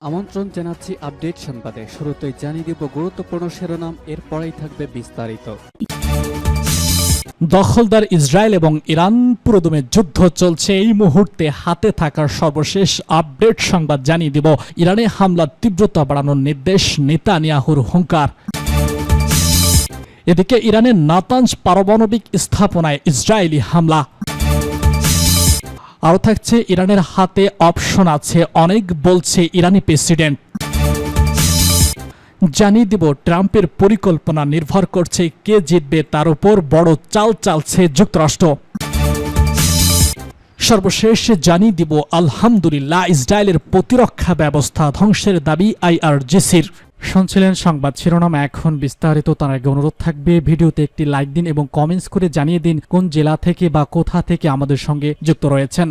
আমন্ত্রণ জানাচ্ছি আপডেট সংবাদে। শুরুতেই জানিয়ে দিব গুরুত্বপূর্ণ শিরোনাম, এরপরেই থাকবে বিস্তারিত। দখলদার ইসরায়েল এবং ইরান পুরোদমে যুদ্ধ চলছে। এই মুহূর্তে হাতে থাকার সর্বশেষ আপডেট সংবাদ জানিয়ে দিব। ইরানে হামলার তীব্রতা বাড়ানোর নির্দেশ, নেতানিয়াহুর হুঙ্কার। এদিকে ইরানের নাতানজ পারমাণবিক স্থাপনায় ইসরায়েলি হামলা। আরও থাকছে ইরানের হাতে অপশন আছে অনেক, বলছে ইরানি প্রেসিডেন্ট। জানিয়ে দিব ট্রাম্পের পরিকল্পনা নির্ভর করছে কে জিতবে তার উপর, বড় চাল চালছে যুক্তরাষ্ট্র। সর্বশেষ জানিয়ে দিব আলহামদুলিল্লাহ ইসরায়েলের প্রতিরক্ষা ব্যবস্থা ধ্বংসের দাবি আইআরজিসির। শুনছিলেন সংবাদ শিরোনাম, এখন বিস্তারিত। তার আগে অনুরোধ থাকবে ভিডিওতে একটি লাইক দিন এবং কমেন্টস করে জানিয়ে দিন কোন জেলা থেকে বা কোথা থেকে আমাদের সঙ্গে যুক্ত রয়েছেন।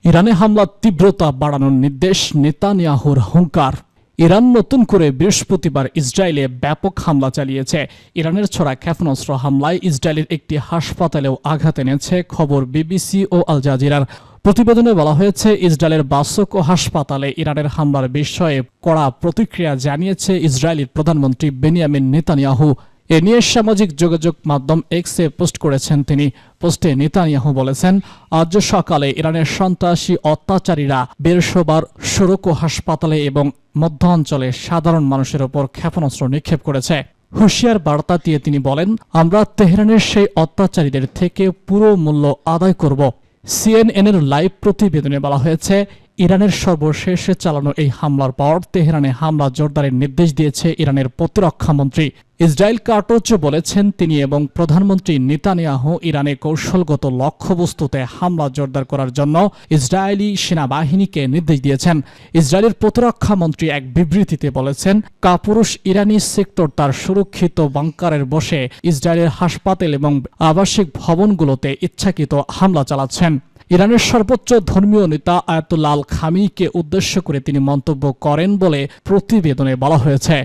ইরানে হামলার তীব্রতা বাড়ানোর নির্দেশ, নেতানিয়াহুর হুঙ্কার। ইরান নতুন করে বৃহস্পতিবার ইসরায়েলে ব্যাপক হামলা চালিয়েছে। ইরানের ছোড়া ক্ষেপণাস্ত্র হামলায় ইসরায়েলের একটি হাসপাতালেও আঘাত এনেছে, খবর বিবিসি ও আল জাজিরার। প্রতিবেদনে বলা হয়েছে, ইসরায়েলের বাসক ও হাসপাতালে ইরানের হামলার বিষয়ে কড়া প্রতিক্রিয়া জানিয়েছে ইসরায়েলি প্রধানমন্ত্রী বেনিয়ামিন নেতানিয়াহু। এ নিয়ে সামাজিক যোগাযোগ মাধ্যম এক্সে পোস্ট করেছেন তিনি। পোস্টে নেতানিয়াহু বলেছেন, আজ সকালে ইরানের সন্ত্রাসী অত্যাচারীরা বেরসোবার সুরকো হাসপাতালে এবং মধ্য অঞ্চলে সাধারণ মানুষের ওপর ক্ষেপণাস্ত্র নিক্ষেপ করেছে। হুঁশিয়ার বার্তা দিয়ে তিনি বলেন, আমরা তেহরানের সেই অত্যাচারীদের থেকে পুরো মূল্য আদায় করব। সিএনএনের লাইভ প্রতিবেদনে বলা হয়েছে, ইরানের সর্বশেষ চালানো এই হামলার পর তেহরানে হামলা জোরদারের নির্দেশ দিয়েছে ইরানের প্রতিরক্ষা মন্ত্রী। ইসরায়েল কার্টোচ বলেছেন তিনি এবং প্রধানমন্ত্রী নেতানিয়াহু ইরানে কৌশলগত লক্ষ্যবস্তুতে হামলা জোরদার করার জন্য ইসরায়েলি সেনাবাহিনীকে নির্দেশ দিয়েছেন। ইসরায়েলের প্রতিরক্ষা মন্ত্রী এক বিবৃতিতে বলেছেন, কাপুরুষ ইরানি সেক্টর তার সুরক্ষিত বাংকারের বসে ইসরায়েলের হাসপাতাল এবং আবাসিক ভবনগুলোতে ইচ্ছাকৃত হামলা চালাচ্ছেন। ইরানের সর্বোচ্চ ধর্মীয় নেতা আয়াতুল্লাহ আল খামিনিকে উদ্দেশ্য করে তিনি মন্তব্য করেন বলে প্রতিবেদনে বলা হয়েছে।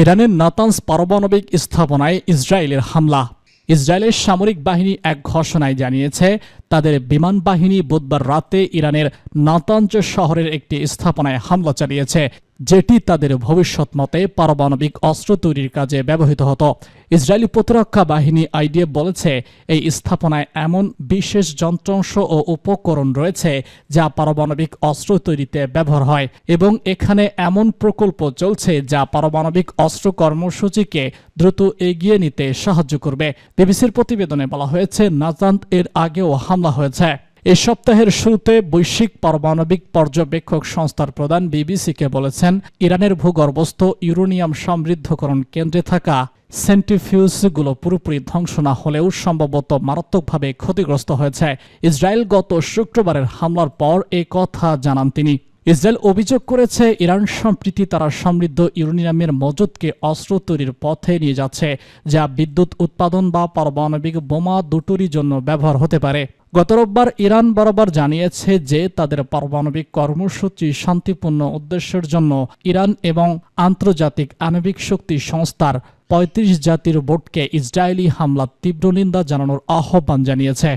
ইরানের নাতানজ পারমাণবিক স্থাপনায় ইসরায়েলের হামলা। ইসরায়েলের সামরিক বাহিনী এক ঘোষণায় জানিয়েছে, তাদের বিমান বাহিনী বুধবার রাতে ইরানের নাতানজ শহরের একটি স্থাপনায় হামলা চালিয়েছে, যেটি তাদের ভবিষ্যৎ মতে পারমাণবিক অস্ত্র তৈরির কাজে ব্যবহৃত হতো। ইসরায়েলি প্রতিরক্ষা বাহিনী আইডিএফ বলেছে, এই স্থাপনায় এমন বিশেষ যন্ত্রাংশ ও উপকরণ রয়েছে যা পারমাণবিক অস্ত্র তৈরিতে ব্যবহার হয় এবং এখানে এমন প্রকল্প চলছে যা পারমাণবিক অস্ত্র কর্মসূচিকে দ্রুত এগিয়ে নিতে সাহায্য করবে। বিবিসির প্রতিবেদনে বলা হয়েছে, নাতানজ এর আগেও হামলা হয়েছে। এ সপ্তাহের শুরুতে বৈশ্বিক পারমাণবিক পর্যবেক্ষক সংস্থার প্রধান বিবিসিকে বলেছেন, ইরানের ভূগর্ভস্থ ইউরেনিয়াম সমৃদ্ধকরণ কেন্দ্রে থাকা সেন্ট্রিফিউজগুলো পুরোপুরি ধ্বংস না হলেও সম্ভবত মারাত্মকভাবে ক্ষতিগ্রস্ত হয়েছে। ইসরায়েল গত শুক্রবারের হামলার পর এ কথা জানান তিনি। ইসরায়েল অভিযোগ করেছে, ইরান সম্প্রতি তারা সমৃদ্ধ ইউরেনিয়ামের মজুদকে অস্ত্র তৈরির পথে নিয়ে যাচ্ছে, যা বিদ্যুৎ উৎপাদন বা পারমাণবিক বোমা দুটোরই জন্য ব্যবহার হতে পারে। গত রোববার ইরান বরাবর জানিয়েছে যে তাদের পারমাণবিক কর্মসূচি শান্তিপূর্ণ উদ্দেশ্যের জন্য ইরান এবং আন্তর্জাতিক আণবিক শক্তি সংস্থার ৩৫ জাতির বোর্ডকে ইসরায়েলি হামলার তীব্র নিন্দা জানানোর আহ্বান জানিয়েছে।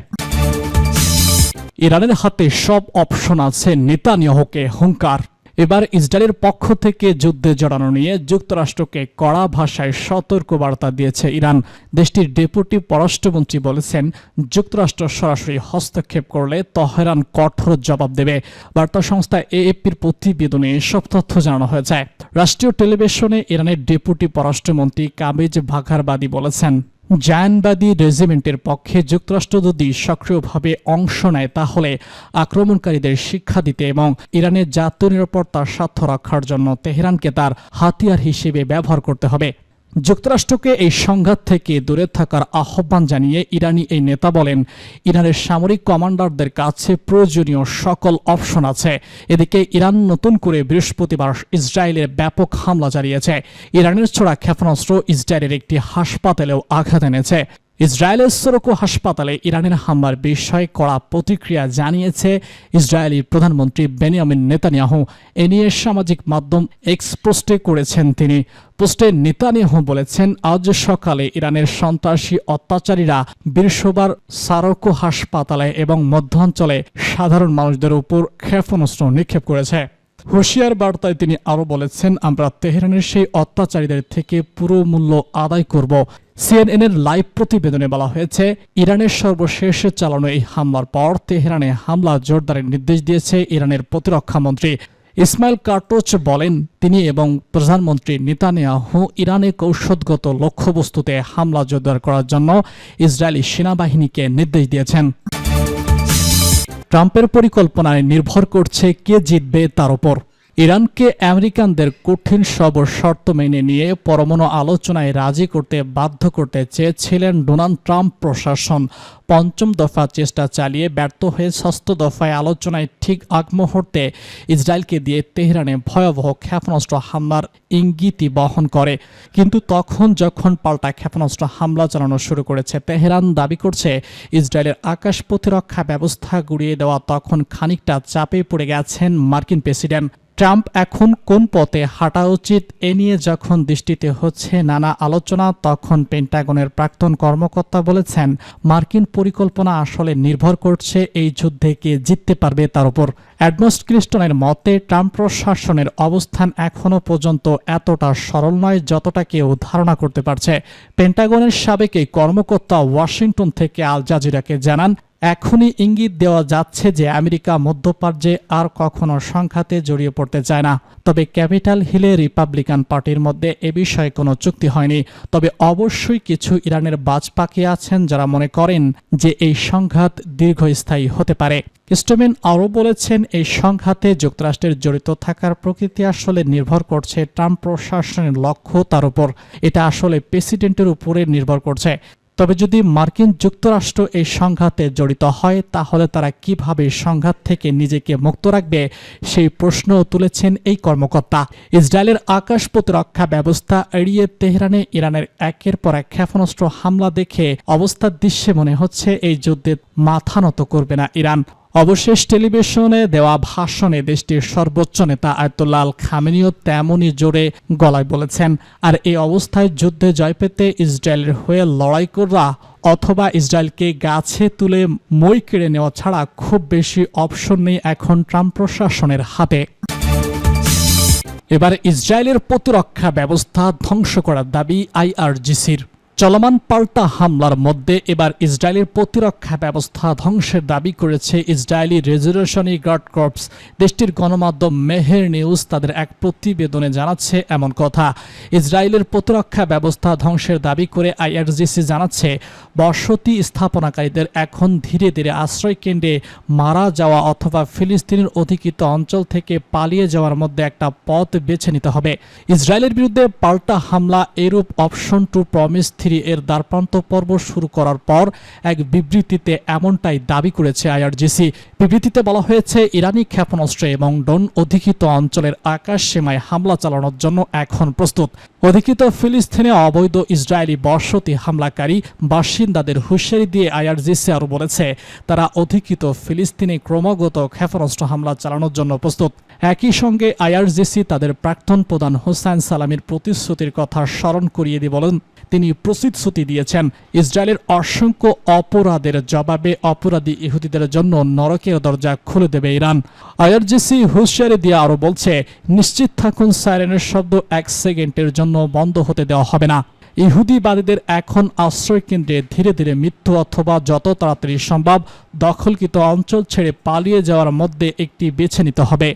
ইরানের হাতে সব অপশন আছে, নেতানিয়াহুকে হুঙ্কার। এবার ইসরায়েলের পক্ষ থেকে যুদ্ধে জড়ানো নিয়ে যুক্তরাষ্ট্রকে কড়া ভাষায় সতর্কবার্তা দিয়েছে ইরান। দেশটির ডেপুটি পররাষ্ট্রমন্ত্রী বলেছেন, যুক্তরাষ্ট্র সরাসরি হস্তক্ষেপ করলে তেহরান কঠোর জবাব দেবে। বার্তা সংস্থা এএফপির প্রতিবেদনে এসব তথ্য জানানো হয়েছে। রাষ্ট্রীয় টেলিভিশনে ইরানের ডেপুটি পররাষ্ট্রমন্ত্রী কামিজ বাঘারবাদী বলেছেন, জায়ানবাদী রেজিমেন্টের পক্ষে যুক্তরাষ্ট্র যদি সক্রিয়ভাবে অংশ নেয় তাহলে আক্রমণকারীদের শিক্ষা দিতে এবং ইরানের জাতীয় নিরাপত্তার স্বার্থ রক্ষার জন্য তেহরানকে তার হাতিয়ার হিসেবে ব্যবহার করতে হবে। যুক্তরাষ্ট্রকে এই সংঘাত থেকে দূরে থাকার আহ্বান জানিয়ে ইরানি এই নেতা বলেন, ইরানের সামরিক কমান্ডারদের কাছে প্রয়োজনীয় সকল অপশন আছে। এদিকে ইরান নতুন করে বৃহস্পতিবার ইসরায়েলের ব্যাপক হামলা চালিয়েছে। ইরানের ছোড়া ক্ষেপণাস্ত্র ইসরায়েলের একটি হাসপাতালেও আঘাত এনেছে। ইসরায়েলের সোরোকো হাসপাতালে ইরানের হামলার বিষয়ে কড়া প্রতিক্রিয়া জানিয়েছে ইসরায়েলি প্রধানমন্ত্রী বেনিয়ামিন নেতানিয়াহু। এ নিয়ে সামাজিক মাধ্যম এক্স পোস্টে করেছেন তিনি। পোস্টে নেতানিয়াহু বলেছেন, আজ সকালে ইরানের সন্ত্রাসী অত্যাচারীরা বৃহস্পতিবার সোরোকো হাসপাতালে এবং মধ্যাঞ্চলে সাধারণ মানুষদের উপর ক্ষেপণাস্ত্র নিক্ষেপ করেছে। হুঁশিয়ার বার্তায় তিনি আরও বলেছেন, আমরা তেহরানের সেই অত্যাচারীদের থেকে পুরো মূল্য আদায় করব। সিএনএনের লাইভ প্রতিবেদনে বলা হয়েছে, ইরানের সর্বশেষ চালানো এই হামলার পর তেহরানে হামলা জোরদারের নির্দেশ দিয়েছে ইরানের প্রতিরক্ষা মন্ত্রী। ইসমাইল কার্টোচ বলেন, তিনি এবং প্রধানমন্ত্রী নেতানিয়াহু ইরানে কৌশলগত লক্ষ্যবস্তুতে হামলা জোরদার করার জন্য ইসরায়েলি সেনাবাহিনীকে নির্দেশ দিয়েছেন। ট্রাম্পের পরিকল্পনায় নির্ভর করছে কে জিতবে তার উপর। ইরানকে আমেরিকানদের কঠিন সব শর্ত মেনে নিয়ে পরমাণু আলোচনায় রাজি করতে বাধ্য করতে চেয়েছিলেন ডোনাল্ড ট্রাম্প প্রশাসন। পঞ্চম দফা চেষ্টা চালিয়ে ব্যর্থ হয়ে ষষ্ঠ দফায় আলোচনায় ঠিক আগ মুহূর্তে ইসরায়েলকে দিয়ে তেহরানে ভয়াবহ ক্ষেপণাস্ত্র হামলার ইঙ্গিতই বহন করে। কিন্তু তখন যখন পাল্টা ক্ষেপণাস্ত্র হামলা চালানো শুরু করেছে তেহরান, দাবি করছে ইসরায়েলের আকাশ প্রতিরক্ষা ব্যবস্থা গুড়িয়ে দেওয়া তখন খানিকটা চাপে পড়ে গেছেন মার্কিন প্রেসিডেন্ট। ট্রাম্প এখন কোন পথে হাঁটা উচিত এ নিয়ে যখন দৃষ্টিতে হচ্ছে নানা আলোচনা, তখন পেন্টাগনের প্রাক্তন কর্মকর্তা বলেছেন, মার্কিন পরিকল্পনা আসলে নির্ভর করছে এই যুদ্ধে কে জিততে পারবে তার উপর। অ্যাডমস্ট ক্রিস্টনের মতে, ট্রাম্প প্রশাসনের অবস্থান এখনও পর্যন্ত এতটা সরল নয় যতটা কেউ ধারণা করতে পারছে। পেন্টাগনের সাবেক এই কর্মকর্তা ওয়াশিংটন থেকে আল জাজিরাকে জানান, এখনই ইঙ্গিত দেওয়া যাচ্ছে যে আমেরিকা মধ্যপ্রাচ্যে আর কখনো সংঘাতে জড়িয়ে পড়তে চায় না। তবে ক্যাপিটাল হিলে রিপাবলিকান পার্টির মধ্যে এ বিষয়ে কোনো চুক্তি হয়নি। তবে অবশ্যই কিছু ইরানের বাজপাখি আছেন যারা মনে করেন যে এই সংঘাত দীর্ঘস্থায়ী হতে পারে। ক্রিস্টোমেন আরও বলেছেন, এই সংঘাতে যুক্তরাষ্ট্রের জড়িত থাকার প্রকৃতি আসলে নির্ভর করছে ট্রাম্প প্রশাসনের লক্ষ্য তার উপর। এটা আসলে প্রেসিডেন্টের উপরে নির্ভর করছে। তবে যদি মার্কিন যুক্তরাষ্ট্র এই সংঘাতে জড়িত হয় তাহলে তারা কিভাবে সংঘাত থেকে নিজেকে মুক্ত রাখবে সেই প্রশ্ন তুলেছেন এই কর্মকর্তা। ইসরায়েলের আকাশ প্রতিরক্ষা ব্যবস্থা এড়িয়ে তেহরানে ইরানের একের পর এক ক্ষেপণাস্ত্র হামলা দেখে অবস্থার দৃশ্যে মনে হচ্ছে এই যুদ্ধে মাথা নত করবে না ইরান। অবশেষ টেলিভিশনে দেওয়া ভাষণে দেশটির সর্বোচ্চ নেতা আয়াতুল্লাহ আল খামেনিও তেমনই জোরে গলায় বলেছেন, আর এই অবস্থায় যুদ্ধে জয় পেতে ইসরায়েলের হয়ে লড়াই করা অথবা ইসরায়েলকে গাছে তুলে মই কেড়ে নেওয়া ছাড়া খুব বেশি অপশন নেই এখন ট্রাম্প প্রশাসনের হাতে। এবার ইসরায়েলের প্রতিরক্ষা ব্যবস্থা ধ্বংস করার দাবি আইআরজিসির। চলমান পাল্টা হামলার মধ্যে এবার ইসরায়েলের প্রতিরক্ষা ব্যবস্থা ধ্বংসের দাবি করেছে ইসরায়েলি রেজলিউশনারি গার্ড কর্পস। দেশটির গণমাধ্যম মেহের নিউজ তাদের এক প্রতিবেদনে জানাচ্ছে এমন কথা। ইসরায়েলের প্রতিরক্ষা ব্যবস্থা ধ্বংসের দাবি করে আইআরজিসি জানাচ্ছে, বসতি স্থাপনাকারীদের এখন ধীরে ধীরে আশ্রয় কেন্দ্রে মারা যাওয়া অথবা ফিলিস্তিনের অধিকৃত অঞ্চল থেকে পালিয়ে যাওয়ার মধ্যে একটা পথ বেছে নিতে হবে। ইসরায়েলের বিরুদ্ধে পাল্টা হামলা এরূপ অপশন টু প্রমিস এর দ্বারপ্রান্ত পর্ব শুরু করার পর এক বিবৃতিতে এমনটাই দাবি করেছে আইআরজিসি। বিবৃতিতে বলা হয়েছে, ইরানি ক্ষেপণাস্ত্র এবং ড্রোন অধিকৃত অঞ্চলের আকাশ সীমায় হামলা চালানোর জন্য এখন প্রস্তুত। অধিকৃত ফিলিস্তিনে অবৈধ ইসরায়েলি বসতি হামলাকারী বাসিন্দাদের হুঁশিয়ারি দিয়ে আইআরজিসি আরও বলেছে, তারা অধিকৃত ফিলিস্তিনে ক্রমাগত ক্ষেপণাস্ত্র হামলা চালানোর জন্য প্রস্তুত। একই সঙ্গে আইআরজিসি তাদের প্রাক্তন প্রধান হোসাইন সালামির প্রতিশ্রুতির কথা স্মরণ করিয়ে দিয়ে বলেন, তিনি প্রতিশ্রুতি দিয়েছেন ইসরায়েলের অসংখ্য অপরাধের জবাবে অপরাধী ইহুদিদের জন্য নরকের দরজা খুলে দেবে ইরান। আইআরজিসি হুঁশিয়ারি দিয়ে আরও বলছে, নিশ্চিত থাকুন সাইরেনের শব্দ 1 সেকেন্ডের জন্য বন্ধ হতে দেওয়া হবে না। ইহুদিবাদীদের এখন আশ্রয় কেন্দ্রে ধীরে ধীরে মৃত্যু অথবা যত তাড়াতাড়ি সম্ভব দখলকৃত অঞ্চল ছেড়ে পালিয়ে যাওয়ার মধ্যে একটি বেছে নিতে হবে।